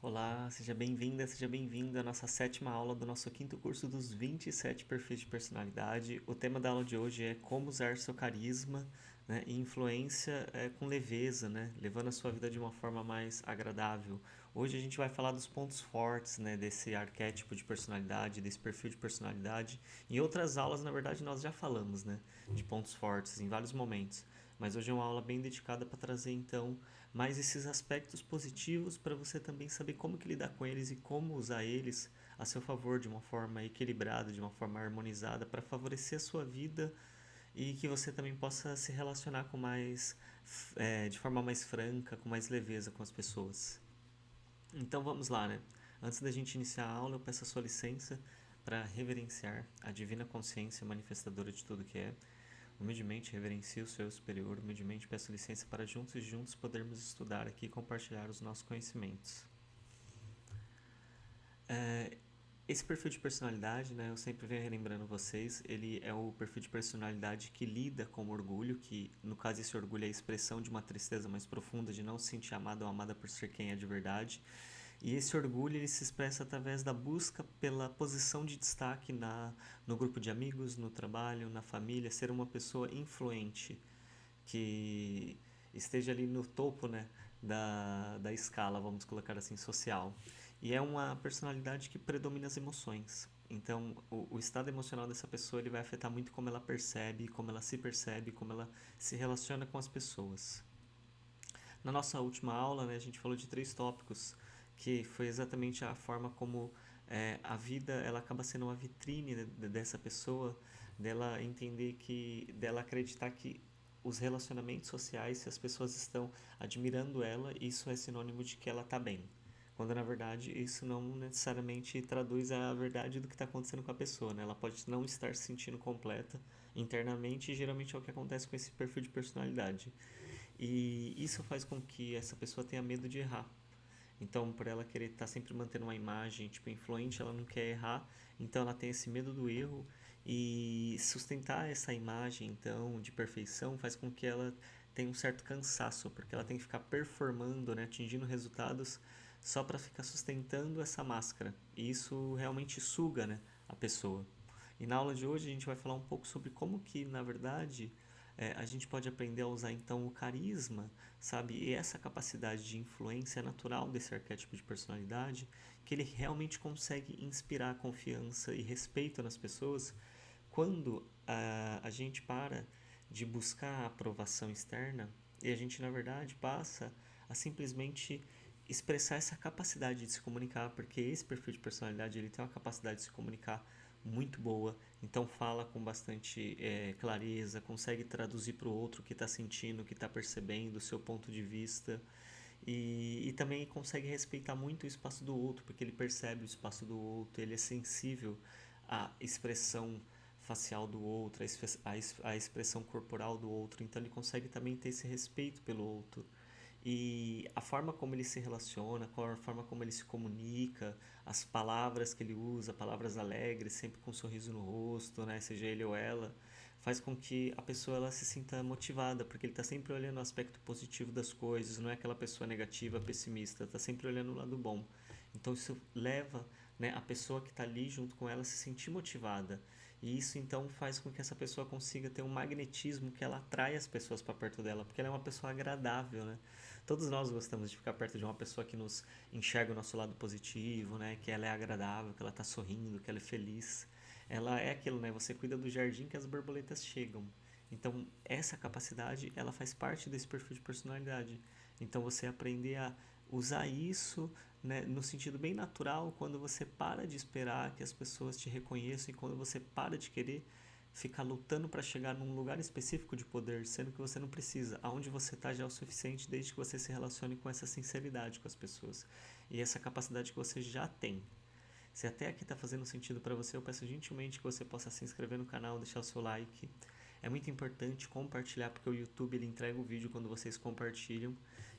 Olá, seja bem-vinda, seja bem-vindo à nossa sétima aula do nosso quinto curso dos 27 perfis de personalidade. O tema da aula de hoje é como usar seu carisma, né, e influência com leveza, né, levando a sua vida de uma forma mais agradável. Hoje a gente vai falar dos pontos fortes, né, desse arquétipo de personalidade, desse perfil de personalidade. Em outras aulas, na verdade, nós já falamos, né, de pontos fortes em vários momentos. Mas hoje é uma aula bem dedicada para trazer então mais esses aspectos positivos para você também saber como que lidar com eles e como usar eles a seu favor de uma forma equilibrada, de uma forma harmonizada para favorecer a sua vida e que você também possa se relacionar com mais de forma mais franca, com mais leveza com as pessoas. Então vamos lá, né? Antes da gente iniciar a aula, eu peço a sua licença para reverenciar a divina consciência manifestadora de tudo que é. Humildemente reverencio o seu superior, humildemente peço licença para juntos e juntos podermos estudar aqui e compartilhar os nossos conhecimentos. É, Esse perfil de personalidade, né, eu sempre venho relembrando vocês, ele é o perfil de personalidade que lida com o orgulho, que no caso esse orgulho é a expressão de uma tristeza mais profunda, de não se sentir amado ou amada por ser quem é de verdade. E esse orgulho ele se expressa através da busca pela posição de destaque no grupo de amigos, no trabalho, na família, ser uma pessoa influente, que esteja ali no topo, né, da escala, vamos colocar assim, social. E é uma personalidade que predomina as emoções. Então, o estado emocional dessa pessoa ele vai afetar muito como ela percebe, como ela se relaciona com as pessoas. Na nossa última aula, né, a gente falou de três tópicos, que foi exatamente a forma como a vida ela acaba sendo uma vitrine dessa pessoa, dela entender que, dela acreditar que os relacionamentos sociais, se as pessoas estão admirando ela, isso é sinônimo de que ela está bem. Quando na verdade isso não necessariamente traduz a verdade do que está acontecendo com a pessoa, né? Ela pode não estar se sentindo completa internamente e geralmente é o que acontece com esse perfil de personalidade. E isso faz com que essa pessoa tenha medo de errar. Então, por ela querer estar sempre mantendo uma imagem tipo influente, ela não quer errar, então ela tem esse medo do erro e sustentar essa imagem então de perfeição faz com que ela tenha um certo cansaço, porque ela tem que ficar performando, né, atingindo resultados só para ficar sustentando essa máscara. E isso realmente suga, né, a pessoa. E na aula de hoje a gente vai falar um pouco sobre como que, na verdade, a gente pode aprender a usar então o carisma, sabe? E essa capacidade de influência natural desse arquétipo de personalidade, que ele realmente consegue inspirar confiança e respeito nas pessoas quando a gente para de buscar a aprovação externa e a gente, na verdade, passa a simplesmente expressar essa capacidade de se comunicar, porque esse perfil de personalidade ele tem uma capacidade de se comunicar muito boa, então fala com bastante clareza, consegue traduzir para o outro o que está sentindo, o que está percebendo, o seu ponto de vista. E também consegue respeitar muito o espaço do outro, porque ele percebe o espaço do outro, ele é sensível à expressão facial do outro, à expressão corporal do outro, então ele consegue também ter esse respeito pelo outro. E a forma como ele se relaciona, a forma como ele se comunica, as palavras que ele usa, palavras alegres, sempre com um sorriso no rosto, né, seja ele ou ela, faz com que a pessoa ela se sinta motivada, porque ele está sempre olhando o aspecto positivo das coisas, não é aquela pessoa negativa, pessimista, está sempre olhando o lado bom. Então isso leva, né, a pessoa que está ali junto com ela a se sentir motivada. E isso então faz com que essa pessoa consiga ter um magnetismo que ela atrai as pessoas para perto dela, porque ela é uma pessoa agradável, né? Todos nós gostamos de ficar perto de uma pessoa que nos enxerga o nosso lado positivo, né? Que ela é agradável, que ela está sorrindo, que ela é feliz. Ela é aquilo, né? Você cuida do jardim que as borboletas chegam. Então, essa capacidade, ela faz parte desse perfil de personalidade. Então, você aprender a usar isso, né, no sentido bem natural, quando você para de esperar que as pessoas te reconheçam e quando você para de querer ficar lutando para chegar num lugar específico de poder, sendo que você não precisa. Aonde você está já é o suficiente desde que você se relacione com essa sinceridade com as pessoas. E essa capacidade que você já tem. Se até aqui está fazendo sentido para você, eu peço gentilmente que você possa se inscrever no canal, deixar o seu like. É muito importante compartilhar, porque o YouTube ele entrega o vídeo quando vocês compartilham.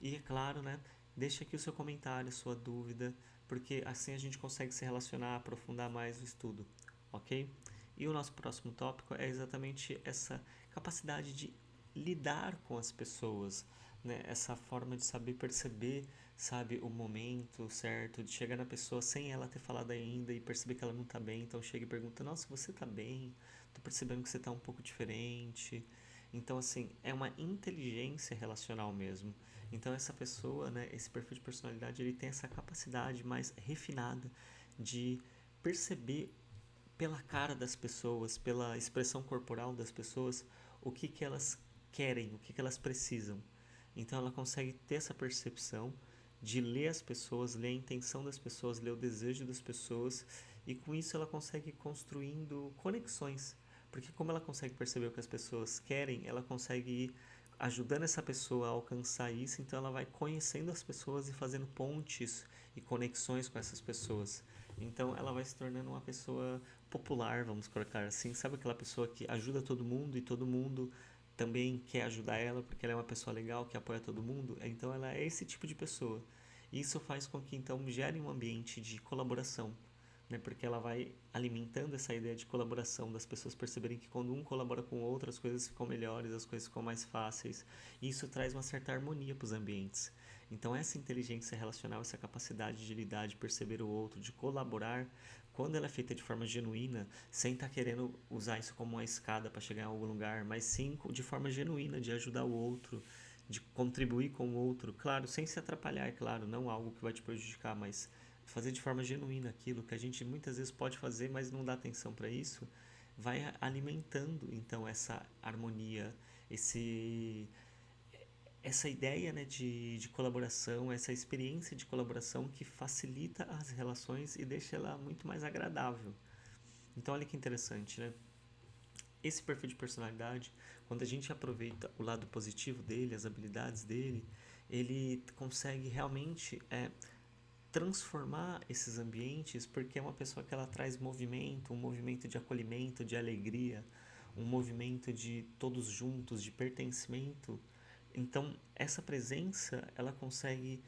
E é claro, né? Deixa aqui o seu comentário, sua dúvida, porque assim a gente consegue se relacionar, aprofundar mais o estudo, ok? E o nosso próximo tópico é exatamente essa capacidade de lidar com as pessoas, né? Essa forma de saber perceber sabe, o momento certo de chegar na pessoa sem ela ter falado ainda e perceber que ela não tá bem, então chega e pergunta: "Nossa, você tá bem? Tô percebendo que você tá um pouco diferente". Então, assim, é uma inteligência relacional mesmo. Então, essa pessoa, né, esse perfil de personalidade, ele tem essa capacidade mais refinada de perceber pela cara das pessoas, pela expressão corporal das pessoas, o que que elas querem, o que que elas precisam. Então ela consegue ter essa percepção de ler as pessoas, ler a intenção das pessoas, ler o desejo das pessoas, e com isso ela consegue ir construindo conexões. Porque como ela consegue perceber o que as pessoas querem, ela consegue ir ajudando essa pessoa a alcançar isso, então ela vai conhecendo as pessoas e fazendo pontes e conexões com essas pessoas. Então ela vai se tornando uma pessoa popular, vamos colocar assim, sabe aquela pessoa que ajuda todo mundo e todo mundo também quer ajudar ela porque ela é uma pessoa legal que apoia todo mundo? Então ela é esse tipo de pessoa. Isso faz com que então gere um ambiente de colaboração, né? Porque ela vai alimentando essa ideia de colaboração, das pessoas perceberem que quando um colabora com o outro, as coisas ficam melhores, as coisas ficam mais fáceis. E isso traz uma certa harmonia para os ambientes. Então essa inteligência relacional, essa capacidade de lidar, de perceber o outro, de colaborar, quando ela é feita de forma genuína, sem estar querendo usar isso como uma escada para chegar em algum lugar, mas sim de forma genuína, de ajudar o outro, de contribuir com o outro, claro, sem se atrapalhar, é claro, não algo que vai te prejudicar, mas fazer de forma genuína aquilo que a gente muitas vezes pode fazer, mas não dá atenção para isso, vai alimentando então essa harmonia, esse essa ideia, né, de colaboração, essa experiência de colaboração que facilita as relações e deixa ela muito mais agradável. Então olha que interessante, né? Esse perfil de personalidade, quando a gente aproveita o lado positivo dele, as habilidades dele, ele consegue realmente transformar esses ambientes, porque é uma pessoa que ela traz movimento, um movimento de acolhimento, de alegria, um movimento de todos juntos, de pertencimento. Então, essa presença, ela consegue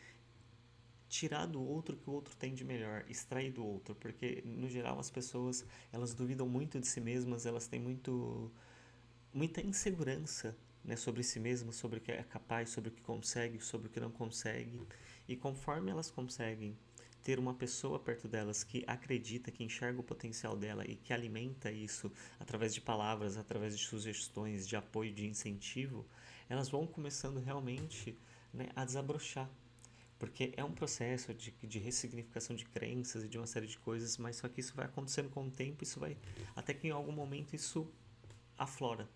tirar do outro o que o outro tem de melhor, extrair do outro, porque no geral as pessoas, elas duvidam muito de si mesmas, elas têm muita insegurança, né, sobre si mesmas, sobre o que é capaz, sobre o que consegue, sobre o que não consegue. E conforme elas conseguem ter uma pessoa perto delas que acredita, que enxerga o potencial dela e que alimenta isso através de palavras, através de sugestões, de apoio, de incentivo, elas vão começando realmente, né, a desabrochar. Porque é um processo de ressignificação de crenças e de uma série de coisas, mas só que isso vai acontecendo com o tempo, isso vai até que em algum momento isso aflora.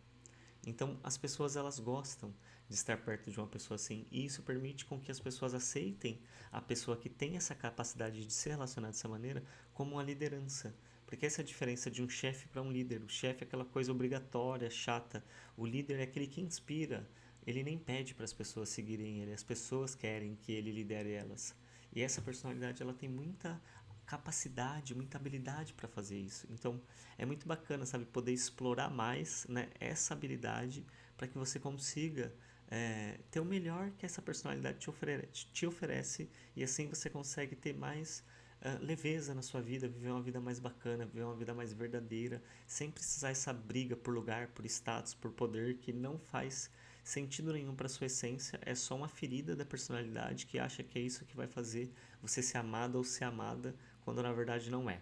Então, as pessoas elas gostam de estar perto de uma pessoa assim, e isso permite com que as pessoas aceitem a pessoa que tem essa capacidade de se relacionar dessa maneira como uma liderança. Porque essa é a diferença de um chefe para um líder. O chefe é aquela coisa obrigatória, chata. O líder é aquele que inspira. Ele nem pede para as pessoas seguirem ele, as pessoas querem que ele lidere elas. E essa personalidade ela tem muita capacidade, muita habilidade para fazer isso. Então, é muito bacana, sabe, poder explorar mais, né, essa habilidade para que você consiga ter o melhor que essa personalidade te oferece e assim você consegue ter mais leveza na sua vida, viver uma vida mais bacana, viver uma vida mais verdadeira, sem precisar essa briga por lugar, por status, por poder que não faz sentido nenhum para sua essência, é só uma ferida da personalidade que acha que é isso que vai fazer você ser amada ou ser amada, quando na verdade não é.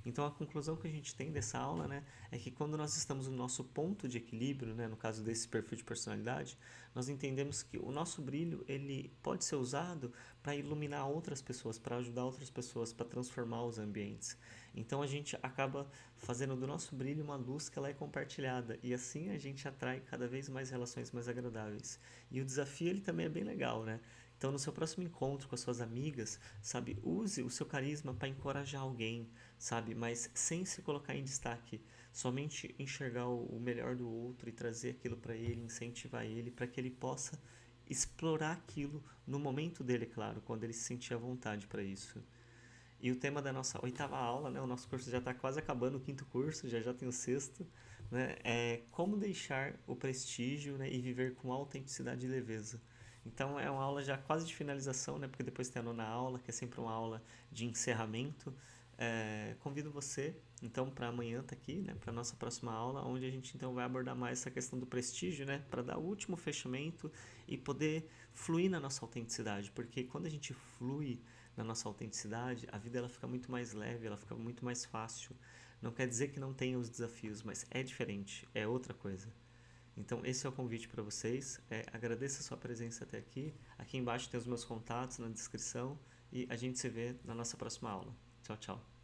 Então a conclusão que a gente tem dessa aula, né, é que quando nós estamos no nosso ponto de equilíbrio, né, no caso desse perfil de personalidade, nós entendemos que o nosso brilho ele pode ser usado para iluminar outras pessoas, para ajudar outras pessoas, para transformar os ambientes. Então a gente acaba fazendo do nosso brilho uma luz que ela é compartilhada e assim a gente atrai cada vez mais relações mais agradáveis. E o desafio ele também é bem legal, né? Então, no seu próximo encontro com as suas amigas, sabe, use o seu carisma para encorajar alguém, sabe, mas sem se colocar em destaque, somente enxergar o melhor do outro e trazer aquilo para ele, incentivar ele para que ele possa explorar aquilo no momento dele, claro, quando ele se sentir à vontade para isso. E o tema da nossa oitava aula, né, o nosso curso já está quase acabando, o quinto curso, já já tem o sexto, né, é como deixar o prestígio, né, e viver com autenticidade e leveza. Então é uma aula já quase de finalização, né, porque depois tem a nona aula, que é sempre uma aula de encerramento. Convido você então para amanhã tá aqui, né, para nossa próxima aula, onde a gente então vai abordar mais essa questão do prestígio, né, para dar o último fechamento e poder fluir na nossa autenticidade, porque quando a gente flui na nossa autenticidade, a vida ela fica muito mais leve, ela fica muito mais fácil. Não quer dizer que não tenha os desafios, mas é diferente, é outra coisa. Então, esse é o convite para vocês. Agradeço a sua presença até aqui. Aqui embaixo tem os meus contatos na descrição e a gente se vê na nossa próxima aula. Tchau, tchau.